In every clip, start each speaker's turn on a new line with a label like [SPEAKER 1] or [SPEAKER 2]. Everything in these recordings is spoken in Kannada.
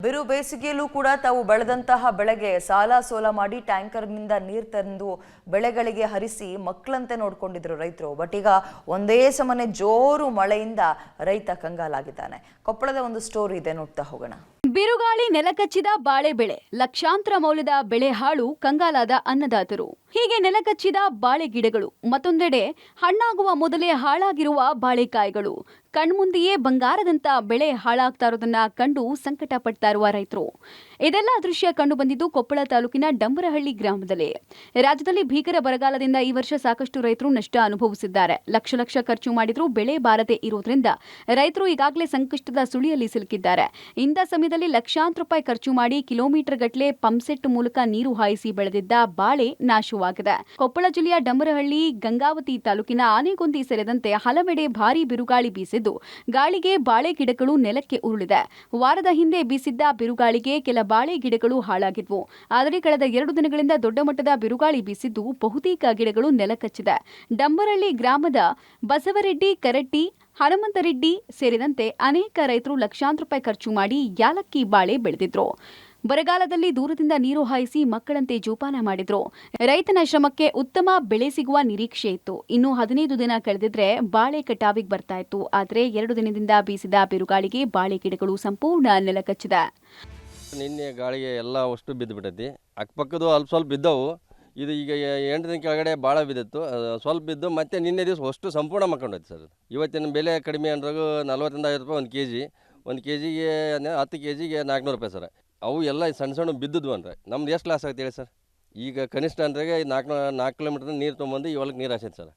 [SPEAKER 1] ಬಿರು ಬೇಸಿಗೆಯಲ್ಲೂ ಕೂಡ ತಾವು ಬೆಳೆದಂತಹ ಬೆಳೆಗೆ ಸಾಲ ಸೋಲ ಮಾಡಿ ಟ್ಯಾಂಕರ್ನಿಂದ ನೀರು ತಂದು ಬೆಳೆಗಳಿಗೆ ಹರಿಸಿ ಮಕ್ಕಳಂತೆ ನೋಡ್ಕೊಂಡಿದ್ರು ರೈತರು. ಬಟ್ ಈಗ ಒಂದೇ ಸಮನೆ ಜೋರು ಮಳೆಯಿಂದ ರೈತ ಕಂಗಾಲಾಗಿದ್ದಾನೆ. ಕೊಪ್ಪಳದ ಒಂದು ಸ್ಟೋರಿ ಇದೆ, ನೋಡ್ತಾ ಹೋಗೋಣ.
[SPEAKER 2] ಬಿರುಗಾಳಿ ನೆಲಕಚ್ಚಿದ ಬಾಳೆ ಬೆಳೆ, ಲಕ್ಷಾಂತರ ಮೌಲ್ಯದ ಬೆಳೆ ಹಾಳು, ಕಂಗಾಲಾದ ಅನ್ನದಾತರು. ಹೀಗೆ ನೆಲಕಚ್ಚಿದ ಬಾಳೆ ಗಿಡಗಳು, ಮತ್ತೊಂದೆಡೆ ಹಣ್ಣಾಗುವ ಮೊದಲೇ ಹಾಳಾಗಿರುವ ಬಾಳೆಕಾಯಿಗಳು, ಕಣ್ಮುಂದೆಯೇ ಬಂಗಾರದಂತ ಬೆಳೆ ಹಾಳಾಗ್ತಾ ಇರೋದನ್ನ ಕಂಡು ಸಂಕಟ ಪಡ್ತಾ ಇರುವ ರೈತರು. ಇದೆಲ್ಲ ದೃಶ್ಯ ಕಂಡು ಬಂದಿದ್ದು ಕೊಪ್ಪಳ ತಾಲೂಕಿನ ಡಂಬರಹಳ್ಳಿ ಗ್ರಾಮದಲ್ಲಿ. ರಾಜ್ಯದಲ್ಲಿ ಭೀಕರ ಬರಗಾಲದಿಂದ ಈ ವರ್ಷ ಸಾಕಷ್ಟು ರೈತರು ನಷ್ಟ ಅನುಭವಿಸಿದ್ದಾರೆ. ಲಕ್ಷ ಲಕ್ಷ ಖರ್ಚು ಮಾಡಿದ್ರೂ ಬೆಳೆ ಬಾರದೆ ಇರೋದ್ರಿಂದ ರೈತರು ಈಗಾಗಲೇ ಸಂಕಷ್ಟದ ಸುಳಿಯಲ್ಲಿ ಸಿಲುಕಿದ್ದಾರೆ. ಇಂಥ ಸಮಯದಲ್ಲಿ ಲಕ್ಷಾಂತರ ರೂಪಾಯಿ ಖರ್ಚು ಮಾಡಿ ಕಿಲೋಮೀಟರ್ ಗಟ್ಟಲೆ ಪಂಪ್ಸೆಟ್ ಮೂಲಕ ನೀರು ಹಾಯಿಸಿ ಬೆಳೆದಿದ್ದ ಬಾಳೆ ನಾಶವಾಗಿದೆ. ಕೊಪ್ಪಳ ಜಿಲ್ಲೆಯ ಡಂಬರಹಳ್ಳಿ, ಗಂಗಾವತಿ ತಾಲೂಕಿನ ಆನೆಗೊಂದಿ ಸೇರಿದಂತೆ ಹಲವೆಡೆ ಭಾರೀ ಬಿರುಗಾಳಿ ಬೀಸಿದ್ದು ಗಾಳಿಗೆ ಬಾಳೆ ಗಿಡಗಳು ನೆಲಕ್ಕೆ ಉರುಳಿದೆ. ವಾರದ ಹಿಂದೆ ಬೀಸಿದ್ದ ಬಿರುಗಾಳಿಗೆ ಕೆಲ ಬಾಳೆ ಗಿಡಗಳು ಹಾಳಾಗಿದ್ವು. ಆದರೆ ಕಳೆದ 2 ದಿನಗಳಿಂದ ದೊಡ್ಡ ಮಟ್ಟದ ಬಿರುಗಾಳಿ ಬೀಸಿದ್ದು ಬಹುತೇಕ ಗಿಡಗಳು ನೆಲಕಚ್ಚಿದೆ. ಡಂಬರಹಳ್ಳಿ ಗ್ರಾಮದ ಬಸವರೆಡ್ಡಿ, ಕರಟ್ಟಿ, ಹನುಮಂತರೆಡ್ಡಿ ಸೇರಿದಂತೆ ಅನೇಕ ರೈತರು ಲಕ್ಷಾಂತರ ರೂಪಾಯಿ ಖರ್ಚು ಮಾಡಿ ಯಾಲಕ್ಕಿ ಬಾಳೆ ಬೆಳೆದಿದ್ರು. ಬರಗಾಲದಲ್ಲಿ ದೂರದಿಂದ ನೀರು ಹಾಯಿಸಿ ಮಕ್ಕಳಂತೆ ಜೋಪಾನ ಮಾಡಿದ್ರು. ರೈತನ ಶ್ರಮಕ್ಕೆ ಉತ್ತಮ ಬೆಳೆ ಸಿಗುವ ನಿರೀಕ್ಷೆ ಇತ್ತು. ಇನ್ನು 15 ದಿನ ಕಳೆದಿದ್ರೆ ಬಾಳೆ ಕಟಾವಿಗೆ ಬರ್ತಾ ಇತ್ತು. ಆದರೆ 2 ದಿನದಿಂದ ಬೀಸಿದ ಬಿರುಗಾಳಿಗೆ ಬಾಳೆ ಗಿಡಗಳು ಸಂಪೂರ್ಣ ನೆಲಕಚ್ಚಿದೆ.
[SPEAKER 3] ನಿನ್ನೆ ಗಾಳಿಗೆ ಎಲ್ಲ ಅಷ್ಟು ಬಿದ್ದು ಬಿಟ್ಟೈತಿ. ಅಕ್ಕಪಕ್ಕದು ಅಲ್ಪ ಸ್ವಲ್ಪ ಬಿದ್ದವು. ಇದು ಈಗ 8 ದಿನ ಕೆಳಗಡೆ ಭಾಳ ಬಿದ್ದಿತ್ತು, ಸ್ವಲ್ಪ ಬಿದ್ದು ಮತ್ತೆ ನಿನ್ನೆ ದಿವಸ ಅಷ್ಟು ಸಂಪೂರ್ಣ ಮಕ್ಕೊಂಡೈತಿ ಸರ್. ಇವತ್ತಿನ ಬೆಲೆ ಕಡಿಮೆ ಅಂದ್ರಾಗ 40 50 ರೂಪಾಯಿ ಒಂದು ಕೆ ಜಿಗೆ 10 ಕೆ ಜಿಗೆ 400 ರೂಪಾಯಿ ಸರ್. ಅವು ಎಲ್ಲ ಸಣ್ಣ ಸಣ್ಣ ಬಿದ್ದದ್ವು ಅಂದ್ರೆ ನಮ್ದು ಎಷ್ಟು ಲಾಸ್ ಆಗ್ತೇಳಿ ಸರ್. ಈಗ ಕನಿಷ್ಠ ಅಂದ್ರಾಗ 4 ಕಿಲೋಮೀಟ್ರ್ ನೀರು ತೊಗೊಂಬಂದು ಈ ಹೊಲಕ್ಕೆ ನೀರು ಹಾಸೈತೆ ಸರ್.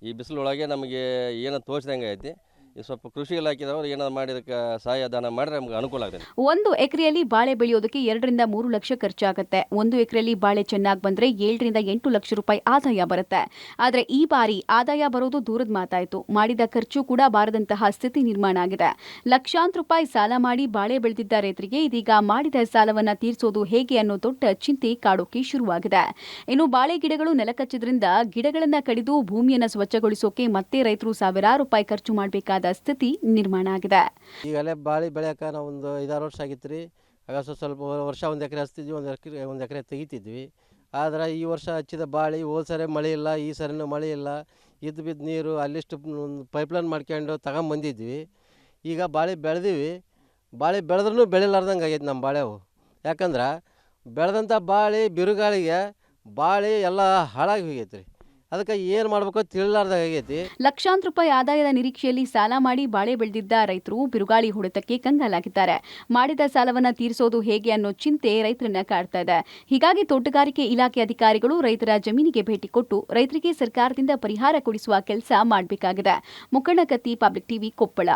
[SPEAKER 3] ಈ ಬಿಸಿಲೊಳಗೆ ನಮಗೆ ಏನೋ ತೋಚ್ದಂಗೆ ಐತಿ. ಈ ಸ್ವಲ್ಪ ಕೃಷಿ ಇಲಾಖೆದವರು ಏನಾದ್ರು ಮಾಡಿದಕ್ಕೆ ಸಹಾಯ ದಾನ ಮಾಡಿದ್ರೆ ನಮ್ಗೆ ಅನುಕೂಲ ಆಗುತ್ತೆ.
[SPEAKER 2] 1 ಎಕರೆಯಲ್ಲಿ ಬಾಳೆ ಬೆಳೆಯೋದಕ್ಕೆ 2 ರಿಂದ 3 ಲಕ್ಷ ಖರ್ಚಾಗುತ್ತೆ. 1 ಎಕರೆಯಲ್ಲಿ ಬಾಳೆ ಚೆನ್ನಾಗಿ ಬಂದ್ರೆ 7 ರಿಂದ 8 ಲಕ್ಷ ರೂಪಾಯಿ ಆದಾಯ ಬರುತ್ತೆ. ಆದರೆ ಈ ಬಾರಿ ಆದಾಯ ಬರೋದು ದೂರದ ಮಾತಾಯಿತು. ಮಾಡಿದ ಖರ್ಚು ಕೂಡ ಬಾರದಂತಹ ಸ್ಥಿತಿ ನಿರ್ಮಾಣ ಆಗಿದೆ. ಲಕ್ಷಾಂತರ ರೂಪಾಯಿ ಸಾಲ ಮಾಡಿ ಬಾಳೆ ಬೆಳೆದಿದ್ದ ರೈತರಿಗೆ ಇದೀಗ ಮಾಡಿದ ಸಾಲವನ್ನ ತೀರಿಸೋದು ಹೇಗೆ ಅನ್ನೋ ದೊಡ್ಡ ಚಿಂತೆ ಕಾಡೋಕೆ ಶುರುವಾಗಿದೆ. ಇನ್ನು ಬಾಳೆ ಗಿಡಗಳು ನೆಲಕಚ್ಚಿದ್ರಿಂದ ಗಿಡಗಳನ್ನ ಕಡಿದು ಭೂಮಿಯನ್ನ ಸ್ವಚ್ಛಗೊಳಿಸೋಕೆ ಮತ್ತೆ ರೈತರು ಸಾವಿರಾರು ರೂಪಾಯಿ ಖರ್ಚು ಮಾಡಬೇಕಾದ ಸ್ಥಿತಿ ನಿರ್ಮಾಣ ಆಗಿದೆ.
[SPEAKER 4] ಈಗಲೇ ಬಾಳೆ ಬೆಳೆಯಕ್ಕೆ ನಾವು ಒಂದು 5-6 ವರ್ಷ ಆಗಿತ್ತು ರೀ. ಆಗ ಸ್ವಲ್ಪ ವರ್ಷ 1 ಎಕರೆ ಹಚ್ತಿದ್ವಿ, 1 ಎಕರೆ ತೆಗಿತಿದ್ವಿ. ಆದರೆ ಈ ವರ್ಷ ಹಚ್ಚಿದ ಬಾಳೆ ಹೋದ ಸರಿ ಮಳೆ ಇಲ್ಲ, ಈ ಸರಿನೂ ಮಳೆ ಇಲ್ಲ. ಇದ್ದು ಬಿದ್ದು ನೀರು ಅಲ್ಲಿಷ್ಟು ಪೈಪ್ಲೈನ್ ಮಾಡ್ಕೊಂಡು ತಗೊಂಬಂದಿದ್ವಿ. ಈಗ ಬಾಳೆ ಬೆಳೆದೀವಿ. ಬಾಳೆ ಬೆಳೆದ್ರೂ ಬೆಳಿಲಾರ್ದಂಗೆ ಆಗೈತೆ ನಮ್ಮ ಬಾಳೆವು. ಯಾಕಂದ್ರೆ ಬೆಳೆದಂಥ ಬಾಳೆ ಬಿರುಗಾಳಿಗೆ ಬಾಳೆ ಎಲ್ಲ ಹಾಳಾಗಿ ಹೋಗೈತೆ ರೀ. ಅದಕ್ಕೆ ಏನು ಮಾಡಬೇಕು ತಿಳಿಲಾರ್ದಾಗೈತಿ.
[SPEAKER 2] ಲಕ್ಷಾಂತರ ರೂಪಾಯಿ ಆದಾಯದ ನಿರೀಕ್ಷೆಯಲ್ಲಿ ಸಾಲ ಮಾಡಿ ಬಾಳೆ ಬೆಳೆದಿದ್ದ ರೈತರು ಬಿರುಗಾಳಿ ಹೊಡೆತಕ್ಕೆ ಕಂಗಾಲಾಗಿದ್ದಾರೆ. ಮಾಡಿದ ಸಾಲವನ್ನ ತೀರಿಸೋದು ಹೇಗೆ ಅನ್ನೋ ಚಿಂತೆ ರೈತರನ್ನ ಕಾಡ್ತಾ ಇದೆ. ಹೀಗಾಗಿ ತೋಟಗಾರಿಕೆ ಇಲಾಖೆ ಅಧಿಕಾರಿಗಳು ರೈತರ ಜಮೀನಿಗೆ ಭೇಟಿ ಕೊಟ್ಟು ರೈತರಿಗೆ ಸರ್ಕಾರದಿಂದ ಪರಿಹಾರ ಕೊಡಿಸುವ ಕೆಲಸ ಮಾಡಬೇಕಾಗಿದೆ. ಮುಖಂಡ ಕತ್ತಿ, ಪಬ್ಲಿಕ್ ಟಿವಿ, ಕೊಪ್ಪಳ.